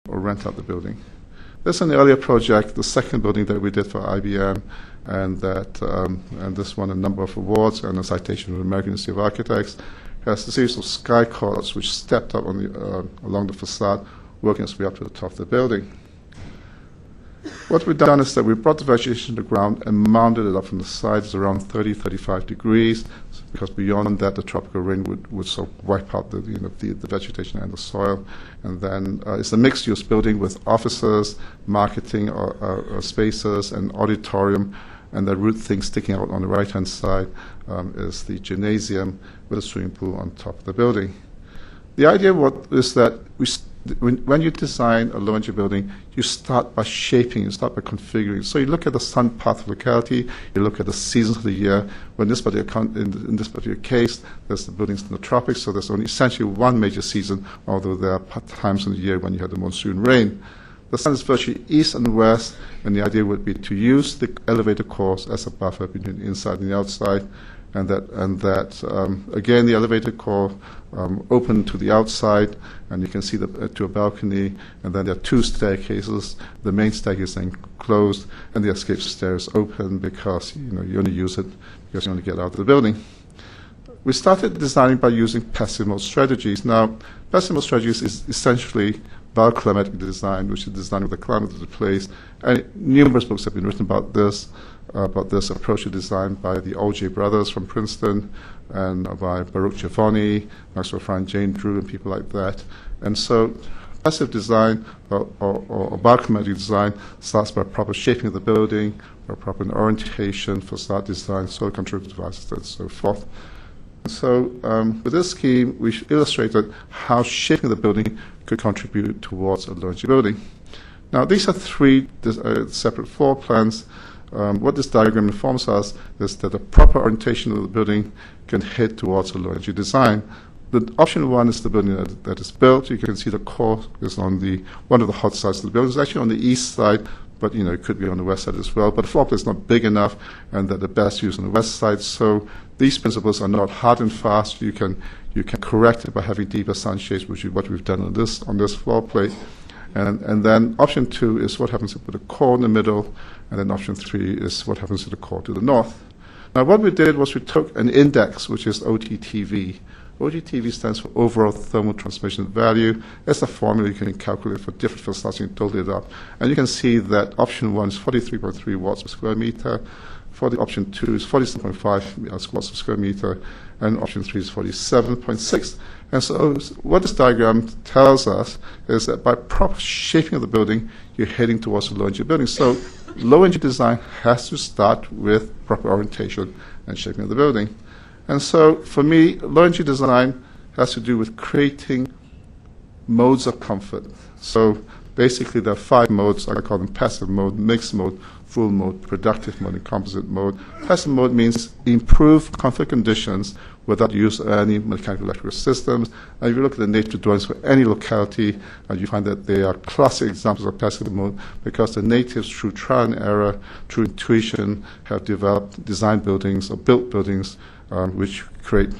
or rent out the building. This is an earlier project, the second building that we did for IBM, and this won a number of awards and a citation from the American Institute of Architects. It has a series of sky crawlers which stepped up along the facade, working its way up to the top of the building. What we've done is that we brought the vegetation to the ground and mounted it up from the sides around 30-35 degrees, because beyond that the tropical rain would sort of wipe out the vegetation and the soil. And then it's a mixed-use building with offices, marketing spaces, and auditorium. And the root thing sticking out on the right-hand side is the gymnasium with a swimming pool on top of the building. The idea is that when you design a low-energy building, you start by shaping, you start by configuring. So you look at the sun path of locality, you look at the seasons of the year. When in this particular case, there's the buildings in the tropics, so there's only essentially one major season, although there are times in the year when you have the monsoon rain. The sun is virtually east and west, and the idea would be to use the elevator cores as a buffer between the inside and the outside, and that again, the elevator core open to the outside, and you can see to a balcony, and then there are two staircases. The main staircase is then closed, and the escape stairs open because you only use it because you want to get out of the building. We started designing by using passive mode strategies. Now, passive mode strategies is essentially bioclimatic design, which is design with the climate of the place. And numerous books have been written about this approach to design by the O.J. brothers from Princeton, and by Baruch Giovanni, Maxwell Frank, Jane Drew, and people like that. And so passive design or bioclimatic design starts by proper shaping of the building, by proper orientation, facade design, soil control devices, and so forth. So with this scheme, we illustrated how shaping the building could contribute towards a low-energy building. Now, these are three separate floor plans. What this diagram informs us is that a proper orientation of the building can head towards a low-energy design. The option one is the building that is built. You can see the core is on one of the hot sides of the building. It's actually on the east side, but it could be on the west side as well. But the floor plan is not big enough, and that the best use on the west side. So these principles are not hard and fast. You can correct it by having deeper sunshades, which is what we've done on this floor plate. And then option two is what happens with the core in the middle, and then option three is what happens to the core to the north. Now, what we did was we took an index, which is OTTV. OTTV stands for Overall Thermal Transmission Value. It's a formula you can calculate for different facades. You can total it up. And you can see that option one is 43.3 watts per square meter. For the option two is 47.5 watts per square meter. And option three is 47.6. And so what this diagram tells us is that by proper shaping of the building, you're heading towards a low-energy building. So low-energy design has to start with proper orientation and shaping of the building. And so, for me, low-energy design has to do with creating modes of comfort. So, basically, there are 5 modes. I call them passive mode, mixed mode, full mode, productive mode, and composite mode. Passive mode means improve comfort conditions without use of any mechanical electrical systems. And if you look at the native drawings for any locality, you find that they are classic examples of passive mode, because the natives, through trial and error, through intuition, have developed design buildings or built buildings which create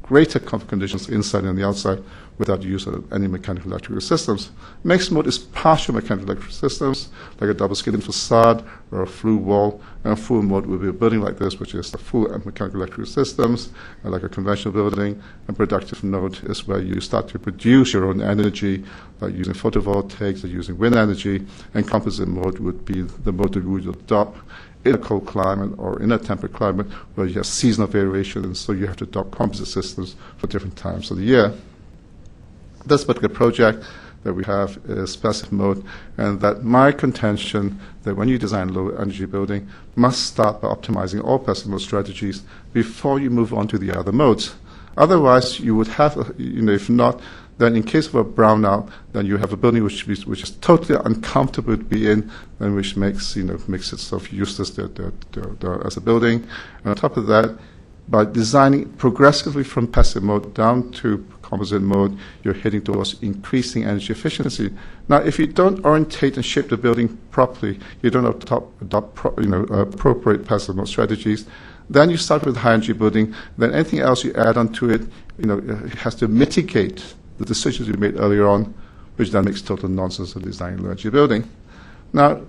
greater comfort conditions inside and on the outside without the use of any mechanical electrical systems. Mixed mode is partial mechanical electrical systems, like a double-skidden facade or a flue wall. And a full mode will be a building like this, which is the full mechanical electrical systems, like a conventional building. And productive mode is where you start to produce your own energy, like using photovoltaics or using wind energy. And composite mode would be the mode that we would adopt in a cold climate or in a temperate climate where you have seasonal variation, and so you have to adopt composite systems for different times of the year. This particular project that we have is passive mode, and that my contention that when you design low energy building must start by optimizing all passive mode strategies before you move on to the other modes. Otherwise, you would have, if not, then in case of a brownout, then you have a building which is totally uncomfortable to be in, and which makes it sort of useless as a building. And on top of that, by designing progressively from passive mode down to composite mode, you're heading towards increasing energy efficiency. Now, if you don't orientate and shape the building properly, you don't adopt appropriate passive mode strategies, then you start with high energy building. Then anything else you add onto it, it has to mitigate the decisions you made earlier on, which then makes total nonsense of designing a low energy building. Now,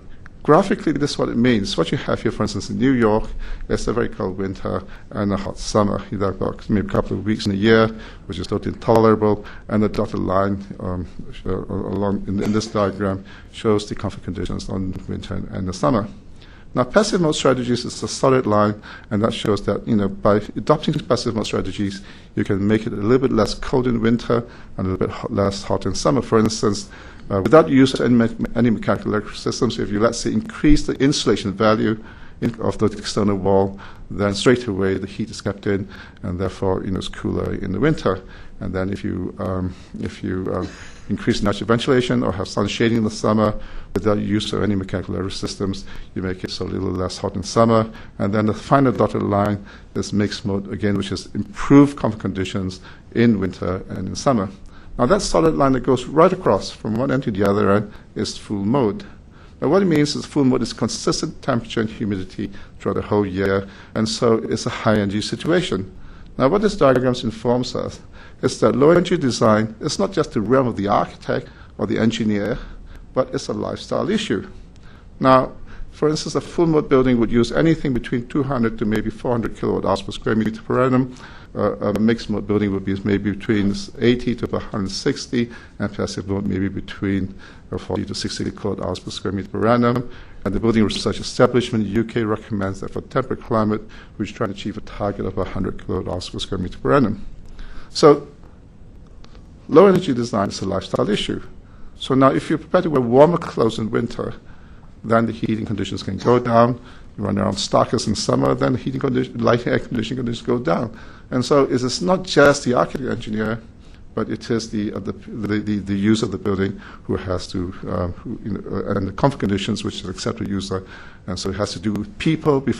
graphically, this is what it means. What you have here, for instance, in New York, it's a very cold winter and a hot summer. You have got maybe a couple of weeks in a year, which is totally intolerable, and the dotted line along in this diagram shows the comfort conditions on winter and the summer. Now, passive mode strategies is a solid line, and that shows that by adopting passive mode strategies, you can make it a little bit less cold in winter and a little bit less hot in summer. For instance, without use of any mechanical electric systems, if you, let's say, increase the insulation value of the external wall, then straight away the heat is kept in, and therefore it's cooler in the winter. And then if you increase natural ventilation or have sun shading in the summer without use of any mechanical electric systems, you make it so a little less hot in summer. And then the final dotted line is mixed mode again, which is improved comfort conditions in winter and in summer. Now that solid line that goes right across from one end to the other end is full mode. Now what it means is full mode is consistent temperature and humidity throughout the whole year, and so it's a high energy situation. Now what this diagram informs us is that low energy design is not just the realm of the architect or the engineer, but it's a lifestyle issue. Now, for instance, a full mode building would use anything between 200 to maybe 400 kilowatt hours per square meter per annum. A mixed mode building would be maybe between 80 to 160, and passive mode maybe between 40 to 60 kilowatt hours per square meter per annum. And the Building Research Establishment in the UK recommends that for temperate climate, we should try and achieve a target of 100 kilowatt hours per square meter per annum. So low energy design is a lifestyle issue. So now if you're prepared to wear warmer clothes in winter, then the heating conditions can go down. You run around starkers in summer, then the light air conditioning conditions go down. And so it is not just the architect engineer, but it is the user of the building who has to, and the comfort conditions which is accepted user. And so it has to do with people before